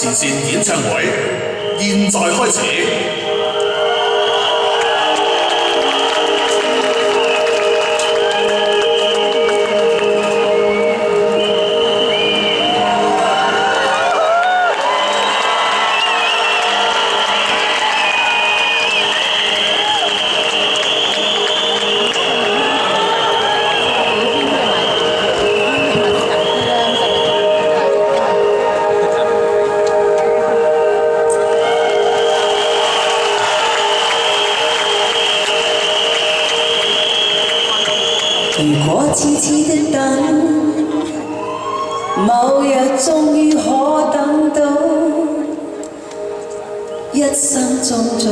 前線演唱會，現在開始。如果痴痴的等，某日終於可等到一生中最愛，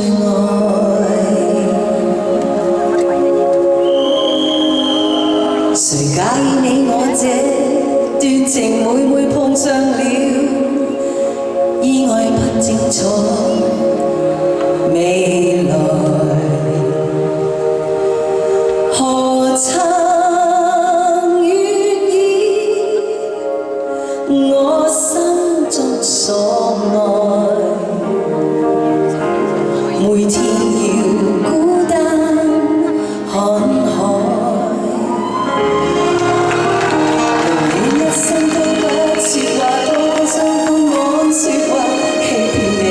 誰介意你我這段情每每碰上了意外不精彩未來，何曾我心中所愛，每天要孤單看海，你一生都不說話，多心不安說話，欺騙你。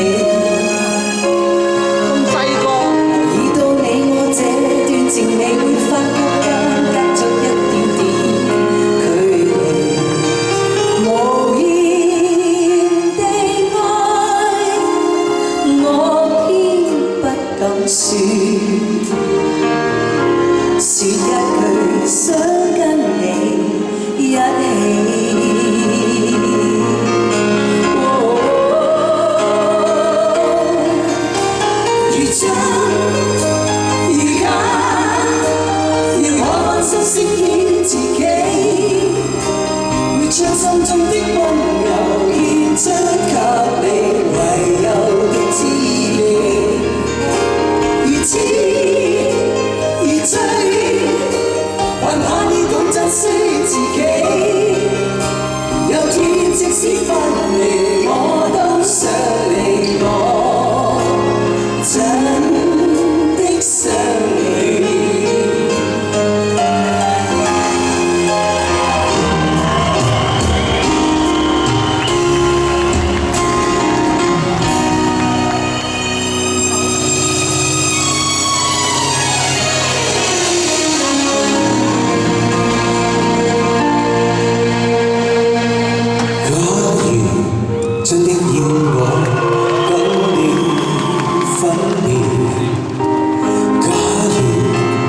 咁細個，留意到你我這段情，你會發覺間隔着一點點距離。無言地愛，我偏不敢說，說一句想跟你一起。如真如假，要我分析飾演自己。會將心中的溫柔獻出給你，唯有的知己。如痴如醉，還怕你懂珍惜自己。有天即使分離，我都想你，我真的想你。真的要我跟你分別，假如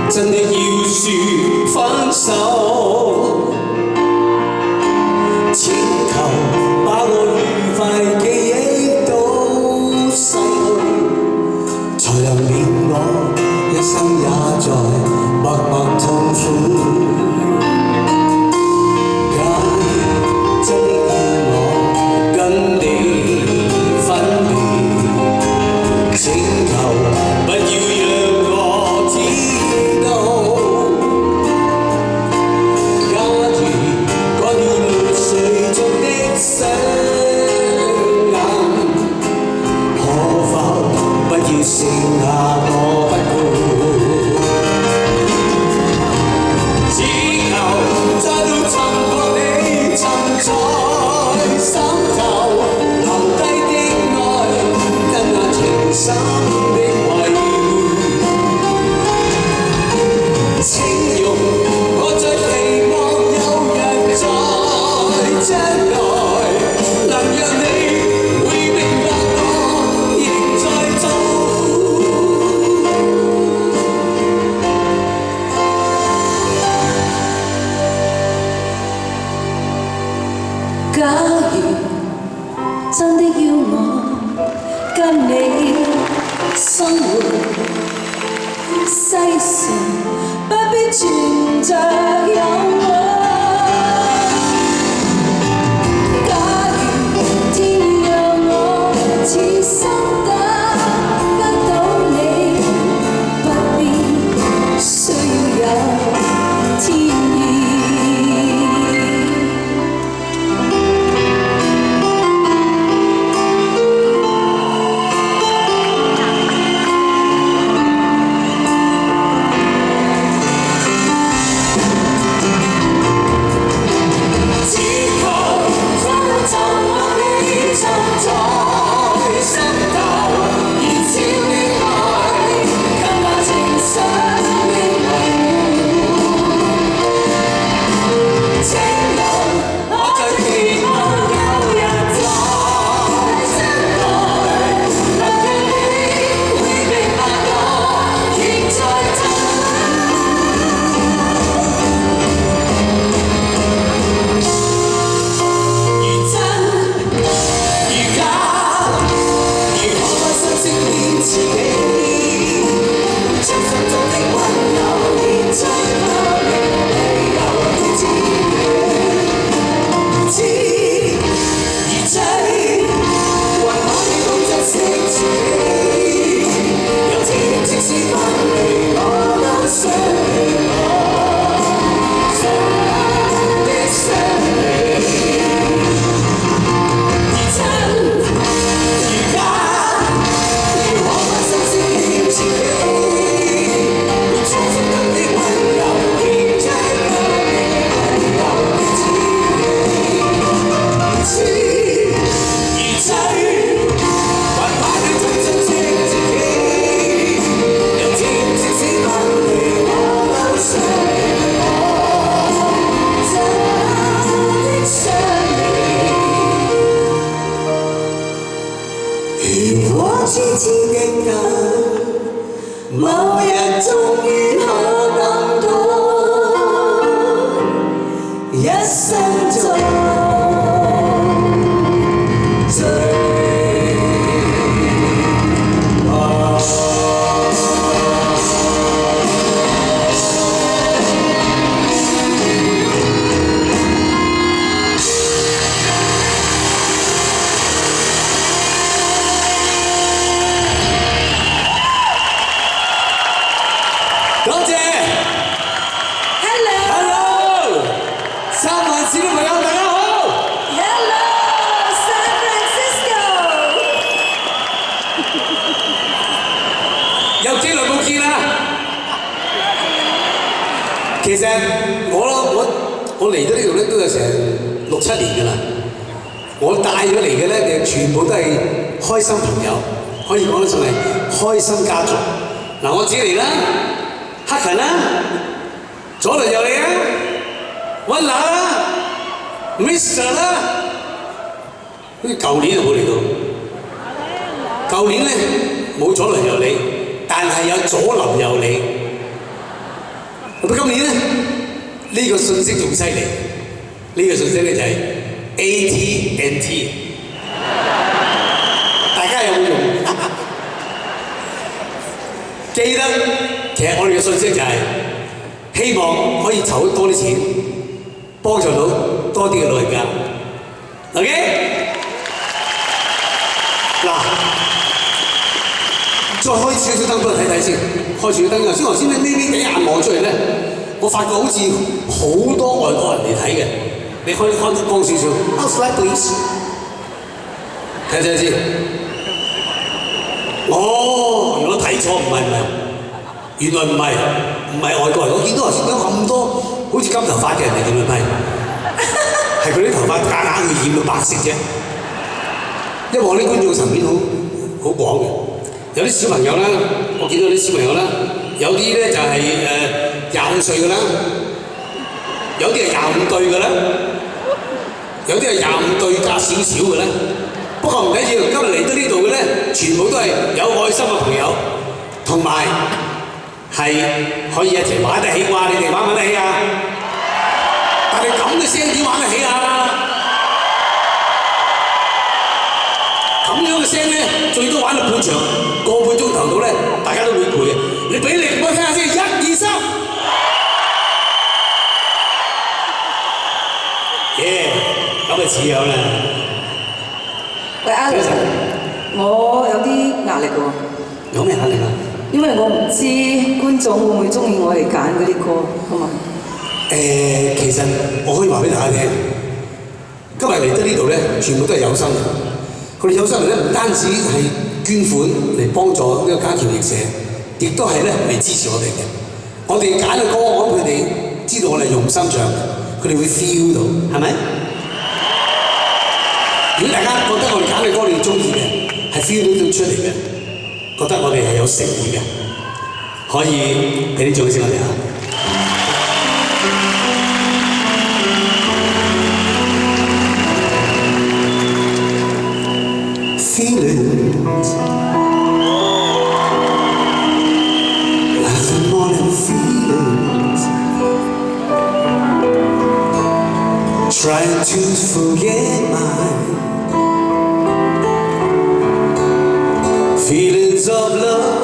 真的要說分手，請求把我愉快記憶都洗去，才能免我一生也在默默痛苦。剩下我不顧，只求再度尋獲你，沉在心頭留低的愛，跟那情深的維護。請容我再期望有日在將來，能讓你會明白我仍在做。假如真的要我跟你生活，世上不必存着有我。假如天要讓我此生得到你，不必需要有天意。如果次次極近，某日終於可等到一生中最。多謝 Hello 三藩市嘅朋友大家好 Hello San Francisco 有幾耐冇見啦其實我嚟咗呢度咧都有成6、7年㗎啦我帶咗嚟嘅咧就全部都係開心朋友可以講得上係開心家族嗱我自己嚟啦黑勤啦，左鄰右里啊，溫拿啦 ，Mr 啦，好似舊年就冇嚟到，舊年咧冇左鄰右里，但係有左鄰右里。咁今年咧呢個信息仲犀利，呢個信息咧就係 AT&T， 大家有冇用？記得。其實我哋嘅信息就係希望可以籌多啲錢，幫助到多啲嘅老人家。OK？ 嗱，再開少少燈俾我睇睇先，開少少燈。頭先咧眯眯地眼望出嚟咧，我發覺好似好多外國人嚟睇嘅。你可以開光少少。Outside please。睇睇先。哦，原來睇錯，唔係。原來唔係外國人，我見到頭先有咁多好似金頭髮嘅人嚟，原來唔係，係佢啲頭髮夾硬去染到白色啫。因為我啲觀眾層面好廣嘅，有啲小朋友啦，我見到啲小朋友啦，有啲咧就係25歲嘅啦，有啲係25對嘅啦，有啲係25對加少少嘅啦。不過唔緊要，今日嚟到呢度嘅咧，全部都係有愛心嘅朋友，同埋。係可以一齊玩得起啩？你哋玩唔玩得起啊？但係咁嘅聲點玩得起啊？咁樣嘅聲咧，最多玩到半場，個半鐘頭到咧，大家都會攰嘅。你俾力我聽下先，1、2、3，咁就似樣啦。喂 Alex， 我有啲壓力喎。有咩壓力啊？因為我唔知觀眾會唔會中意我哋揀嗰啲歌，好嘛？其實我可以話俾大家聽，今日嚟得呢度咧，全部都係有心嘅。佢哋有心嚟咧，唔單止係捐款嚟幫助呢個家僑翼社，亦都係咧嚟支持我哋嘅。我哋揀嘅歌，我諗佢哋知道我哋用心唱，佢哋會 feel 到，係咪？如果大家覺得我哋揀嘅歌你哋中意嘅，係 feel 到出嚟嘅。覺得我哋係有誠意嘅，可以俾啲掌聲我哋嚇。Feelings, nothing more than feelings. Trying to forget mine. Feelings of love.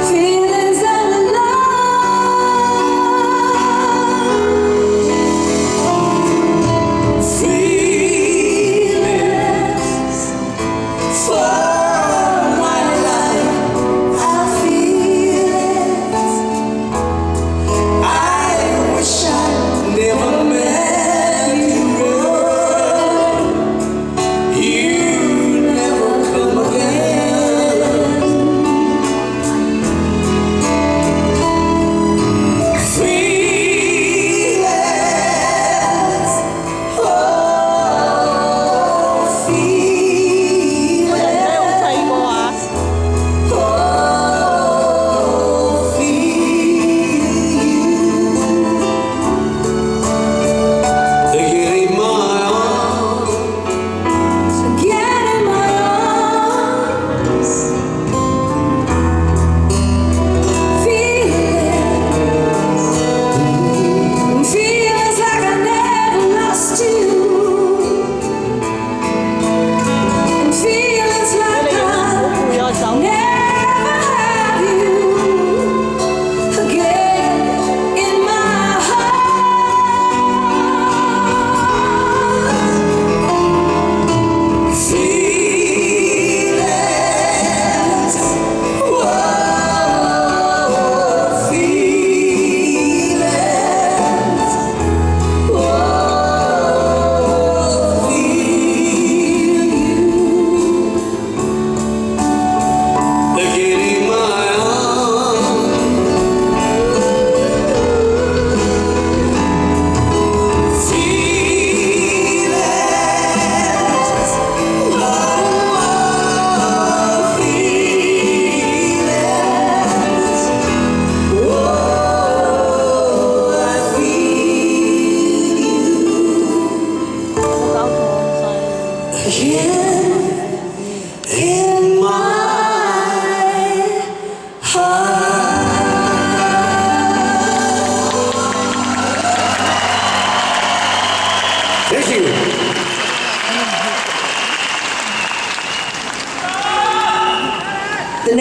Feelings of love.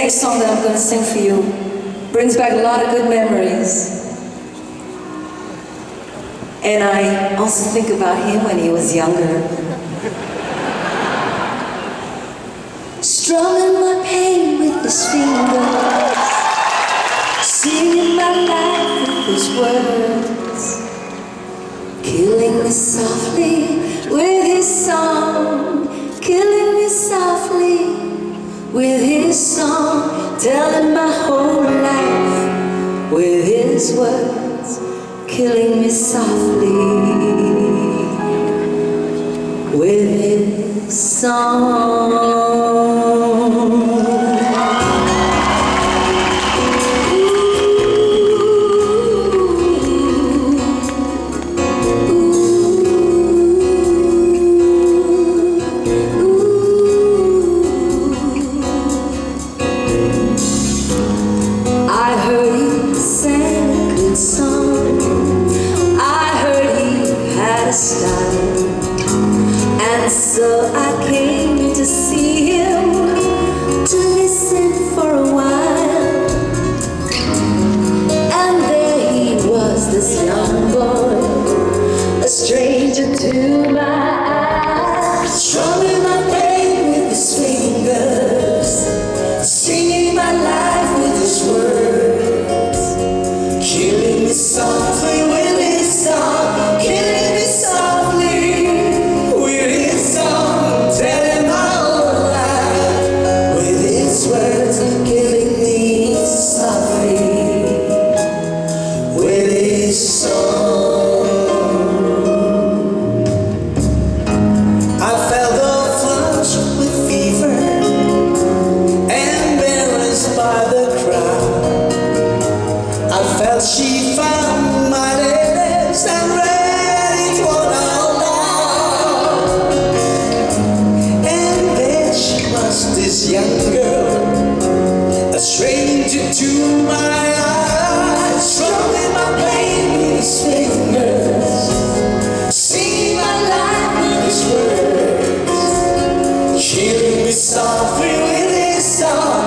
next song that I'm going to sing for you brings back a lot of good memories. And I also think about him when he was younger. Strumming my pain with his fingers, singing my life with his words, killing me softly with his song, killing me softly with his song, telling my whole life with his words, killing me softly with his song. And so I came to see him, to listen for a while. And there he was, this young boy, a stranger to my eyes, strumming my pain with his fingers, singing my life with his words, killing me softly with his song, killing me softly with his song, telling my whole life with his words, killing me softly with his song. I felt the flush with fever, embarrassed by the crowd. I felt she found my latest and ready for now. And there she was, this young girl, a stranger to my eyes, strumming my pain with his fingers, singing my life with his words, killing me softly with his song,